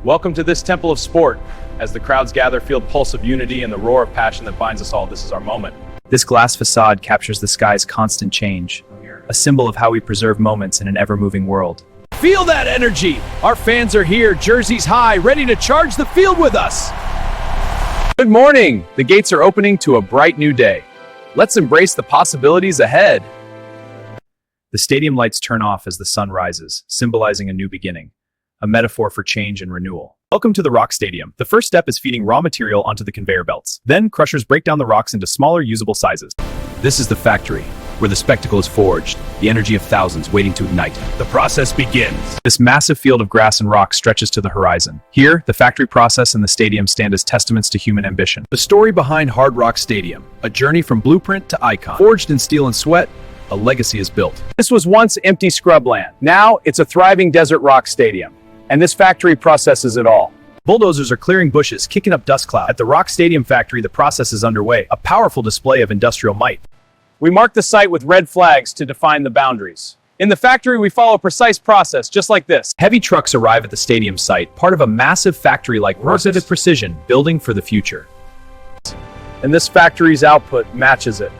Welcome to this temple of sport. As the crowds gather, feel the pulse of unity and the roar of passion that binds us all. This is our moment. This glass facade captures the sky's constant change, a symbol of how we preserve moments in an ever-moving world. Feel that energy! Our fans are here, jerseys high, ready to charge the field with us. Good morning! The gates are opening to a bright new day. Let's embrace the possibilities ahead. The stadium lights turn off as the sun rises, symbolizing a new beginning, a metaphor for change and renewal. Welcome to the rock stadium. The first step is feeding raw material onto the conveyor belts. Then, crushers break down the rocks into smaller, usable sizes. This is the factory, where the spectacle is forged, the energy of thousands waiting to ignite. The process begins. This massive field of grass and rock stretches to the horizon. Here, the factory process and the stadium stand as testaments to human ambition. The story behind Hard Rock Stadium, a journey from blueprint to icon. Forged in steel and sweat, a legacy is built. This was once empty scrubland. Now, it's a thriving desert rock stadium. And this factory processes it all. Bulldozers are clearing bushes, kicking up dust clouds. At the Rock Stadium factory, the process is underway, a powerful display of industrial might. We mark the site with red flags to define the boundaries. In the factory, we follow a precise process, just like this. Heavy trucks arrive at the stadium site, part of a massive factory-like process with precision, building for the future. And this factory's output matches it.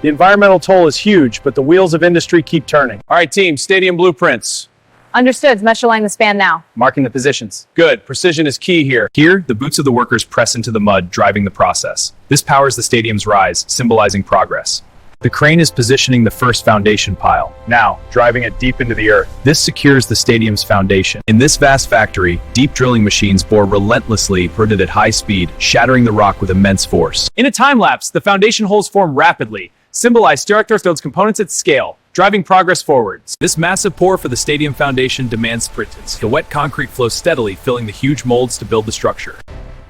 The environmental toll is huge, but the wheels of industry keep turning. All right, team, stadium blueprints. Understood. Mesh align the span now. Marking the positions. Good. Precision is key here. Here, the boots of the workers press into the mud, driving the process. This powers the stadium's rise, symbolizing progress. The crane is positioning the first foundation pile, now driving it deep into the earth. This secures the stadium's foundation. In this vast factory, deep drilling machines bore relentlessly, rooted at high speed, shattering the rock with immense force. In a time lapse, the foundation holes form rapidly, symbolize builds components at scale, driving progress forwards. This massive pour for the stadium foundation demands sprintance. The wet concrete flows steadily, filling the huge molds to build the structure.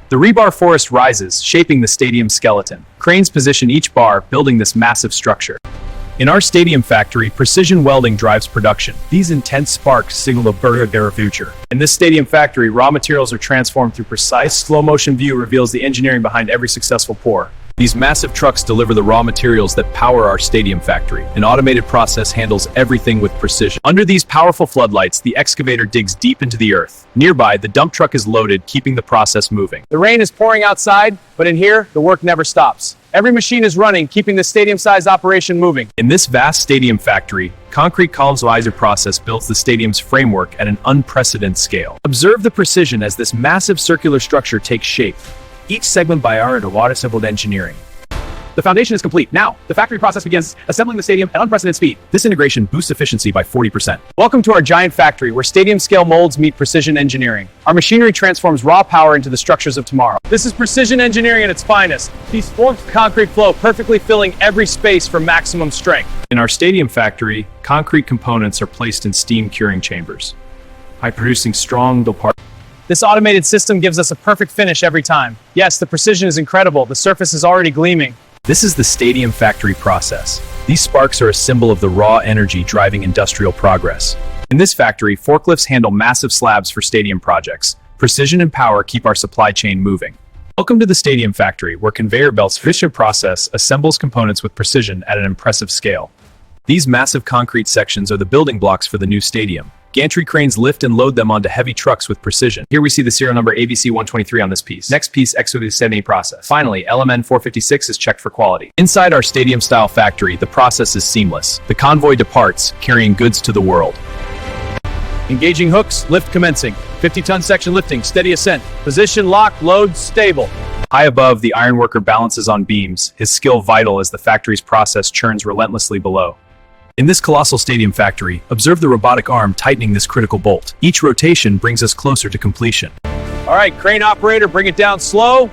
The rebar forest rises, shaping the stadium's skeleton. Cranes position each bar, building this massive structure. In our stadium factory, precision welding drives production. These intense sparks signal the birth of their future. In this stadium factory, raw materials are transformed through precise, slow-motion view reveals the engineering behind every successful pour. These massive trucks deliver the raw materials that power our stadium factory. An automated process handles everything with precision. Under these powerful floodlights, the excavator digs deep into the earth. Nearby, the dump truck is loaded, keeping the process moving. The rain is pouring outside, but in here, the work never stops. Every machine is running, keeping the stadium-sized operation moving. In this vast stadium factory, concrete columns riser process builds the stadium's framework at an unprecedented scale. Observe the precision as this massive circular structure takes shape, each segment by our water civil engineering. The foundation is complete. Now, the factory process begins, assembling the stadium at unprecedented speed. This integration boosts efficiency by 40%. Welcome to our giant factory, where stadium-scale molds meet precision engineering. Our machinery transforms raw power into the structures of tomorrow. This is precision engineering at its finest. These forms of concrete flow, perfectly filling every space for maximum strength. In our stadium factory, concrete components are placed in steam curing chambers, by producing strong parts. This automated system gives us a perfect finish every time. Yes, the precision is incredible. The surface is already gleaming. This is the stadium factory process. These sparks are a symbol of the raw energy driving industrial progress. In this factory, forklifts handle massive slabs for stadium projects. Precision and power keep our supply chain moving. Welcome to the stadium factory, where conveyor belts Fisher process assembles components with precision at an impressive scale. These massive concrete sections are the building blocks for the new stadium. Gantry cranes lift and load them onto heavy trucks with precision. Here we see the serial number ABC 123 on this piece. Next piece, XO78 process. Finally, LMN 456 is checked for quality. Inside our stadium-style factory, the process is seamless. The convoy departs, carrying goods to the world. Engaging hooks, lift commencing. 50-ton section lifting, steady ascent. Position lock, load stable. High above, the ironworker balances on beams, his skill vital as the factory's process churns relentlessly below. In this colossal stadium factory, observe the robotic arm tightening this critical bolt. Each rotation brings us closer to completion. All right, crane operator, bring it down slow.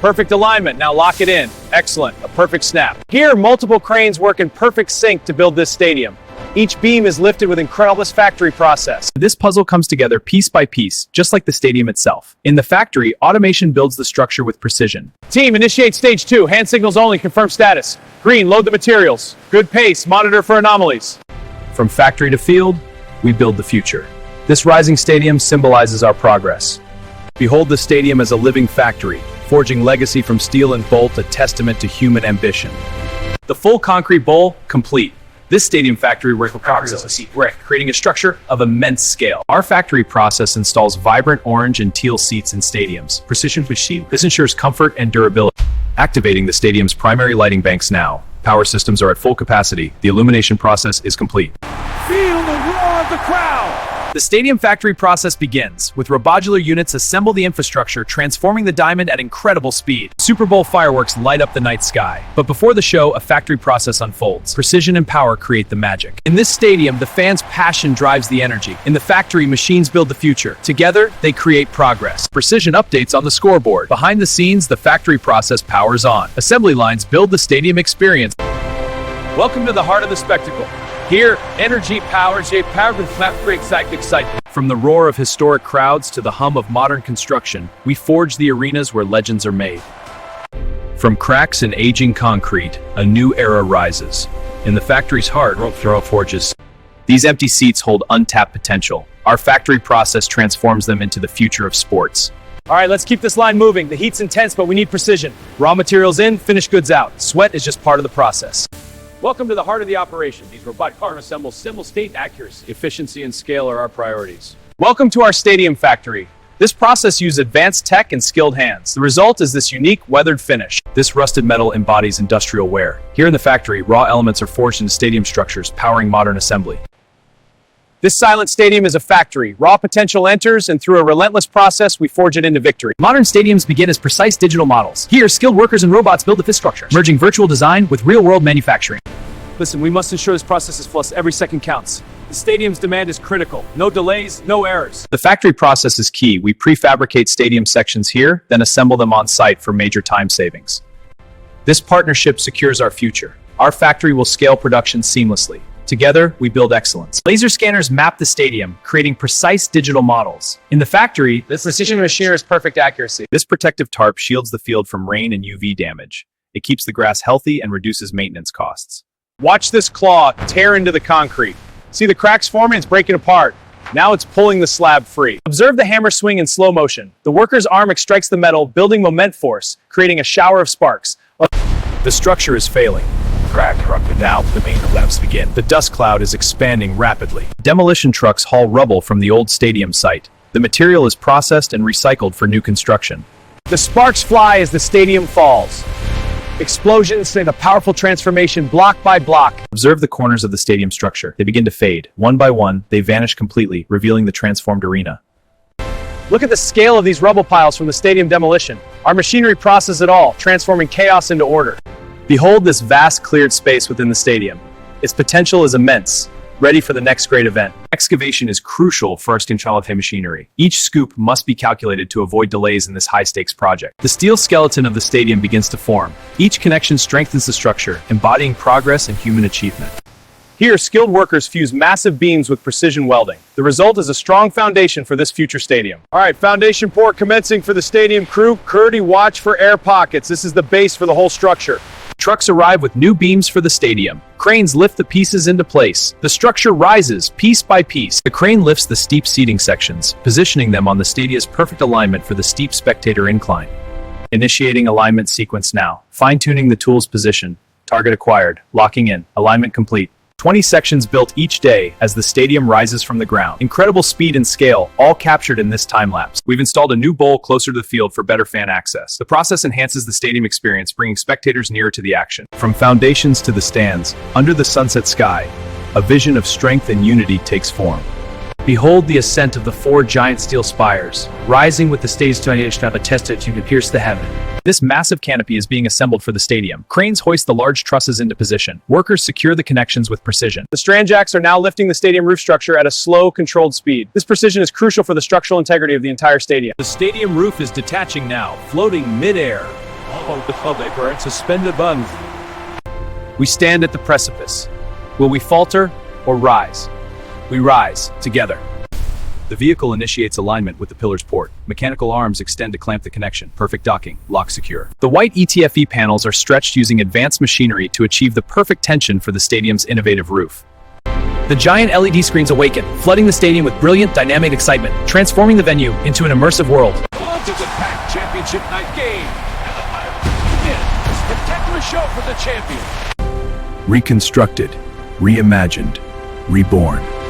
Perfect alignment. Now lock it in. Excellent. A perfect snap. Here, multiple cranes work in perfect sync to build this stadium. Each beam is lifted with incredible factory process. This puzzle comes together piece by piece, just like the stadium itself. In the factory, automation builds the structure with precision. Team, initiate stage 2. Hand signals only. Confirm status. Green, load the materials. Good pace. Monitor for anomalies. From factory to field, we build the future. This rising stadium symbolizes our progress. Behold the stadium as a living factory, forging legacy from steel and bolt, a testament to human ambition. The full concrete bowl, complete. This stadium factory process brick, creating a structure of immense scale. Our factory process installs vibrant orange and teal seats in stadiums. Precision machine. This ensures comfort and durability. Activating the stadium's primary lighting banks now. Power systems are at full capacity. The illumination process is complete. Feel the roar of the crowd! The stadium factory process begins, with robodular units assemble the infrastructure, transforming the diamond at incredible speed. Super Bowl fireworks light up the night sky. But before the show, a factory process unfolds. Precision and power create the magic. In this stadium, the fans' passion drives the energy. In the factory, machines build the future. Together, they create progress. Precision updates on the scoreboard. Behind the scenes, the factory process powers on. Assembly lines build the stadium experience. Welcome to the heart of the spectacle. Here, energy powers a powerful factory excitement. From the roar of historic crowds to the hum of modern construction, we forge the arenas where legends are made. From cracks in aging concrete, a new era rises. In the factory's heart, forges. These empty seats hold untapped potential. Our factory process transforms them into the future of sports. All right, let's keep this line moving. The heat's intense, but we need precision. Raw materials in, finished goods out. Sweat is just part of the process. Welcome to the heart of the operation. These robotic cars assemble state accuracy. Efficiency and scale are our priorities. Welcome to our stadium factory. This process uses advanced tech and skilled hands. The result is this unique, weathered finish. This rusted metal embodies industrial wear. Here in the factory, raw elements are forged into stadium structures, powering modern assembly. This silent stadium is a factory. Raw potential enters, and through a relentless process, we forge it into victory. Modern stadiums begin as precise digital models. Here, skilled workers and robots build the fifth structures, merging virtual design with real-world manufacturing. Listen, we must ensure this process is flawless. Every second counts. The stadium's demand is critical. No delays, no errors. The factory process is key. We prefabricate stadium sections here, then assemble them on site for major time savings. This partnership secures our future. Our factory will scale production seamlessly. Together, we build excellence. Laser scanners map the stadium, creating precise digital models. In the factory, This precision machinery is perfect accuracy. this protective tarp shields the field from rain and UV damage. It keeps the grass healthy and reduces maintenance costs. Watch this claw tear into the concrete. See the cracks forming? It's breaking apart. Now it's pulling the slab free. Observe the hammer swing in slow motion. The worker's arm extracts the metal, building moment force, creating a shower of sparks. The structure is failing. Now, the main collapse begin. The dust cloud is expanding rapidly. Demolition trucks haul rubble from the old stadium site. The material is processed and recycled for new construction. The sparks fly as the stadium falls. Explosions and a powerful transformation block by block. Observe the corners of the stadium structure. They begin to fade. One by one, they vanish completely, revealing the transformed arena. Look at the scale of these rubble piles from the stadium demolition. Our machinery processes it all, transforming chaos into order. Behold this vast cleared space within the stadium. Its potential is immense, ready for the next great event. Excavation is crucial for our steam machinery. Each scoop must be calculated to avoid delays in this high-stakes project. The steel skeleton of the stadium begins to form. Each connection strengthens the structure, embodying progress and human achievement. Here, skilled workers fuse massive beams with precision welding. The result is a strong foundation for this future stadium. All right, foundation pour commencing for the stadium crew. Curdy, watch for air pockets. This is the base for the whole structure. Trucks arrive with new beams for the stadium. Cranes lift the pieces into place. The structure rises piece by piece. The crane lifts the steep seating sections, positioning them on the stadium's perfect alignment for the steep spectator incline. Initiating alignment sequence now. Fine-tuning the tool's position. Target acquired. Locking in. Alignment complete. 20 sections built each day as the stadium rises from the ground. Incredible speed and scale, all captured in this time lapse. We've installed a new bowl closer to the field for better fan access. The process enhances the stadium experience, bringing spectators nearer to the action. From foundations to the stands, under the sunset sky, a vision of strength and unity takes form. Behold the ascent of the four giant steel spires, rising with the stage attested to pierce the heaven. This massive canopy is being assembled for the stadium. Cranes hoist the large trusses into position. Workers secure the connections with precision. The strand jacks are now lifting the stadium roof structure at a slow, controlled speed. This precision is crucial for the structural integrity of the entire stadium. The stadium roof is detaching now, floating mid-air. Suspended above. We stand at the precipice. Will we falter or rise? We rise together. The vehicle initiates alignment with the pillar's port. Mechanical arms extend to clamp the connection. Perfect docking. Lock secure. The white ETFE panels are stretched using advanced machinery to achieve the perfect tension for the stadium's innovative roof. The giant LED screens awaken, flooding the stadium with brilliant, dynamic excitement, transforming the venue into an immersive world. On to the packed championship night game. And the Pirates begin a spectacular show for the champion. Reconstructed. reimagined, reborn.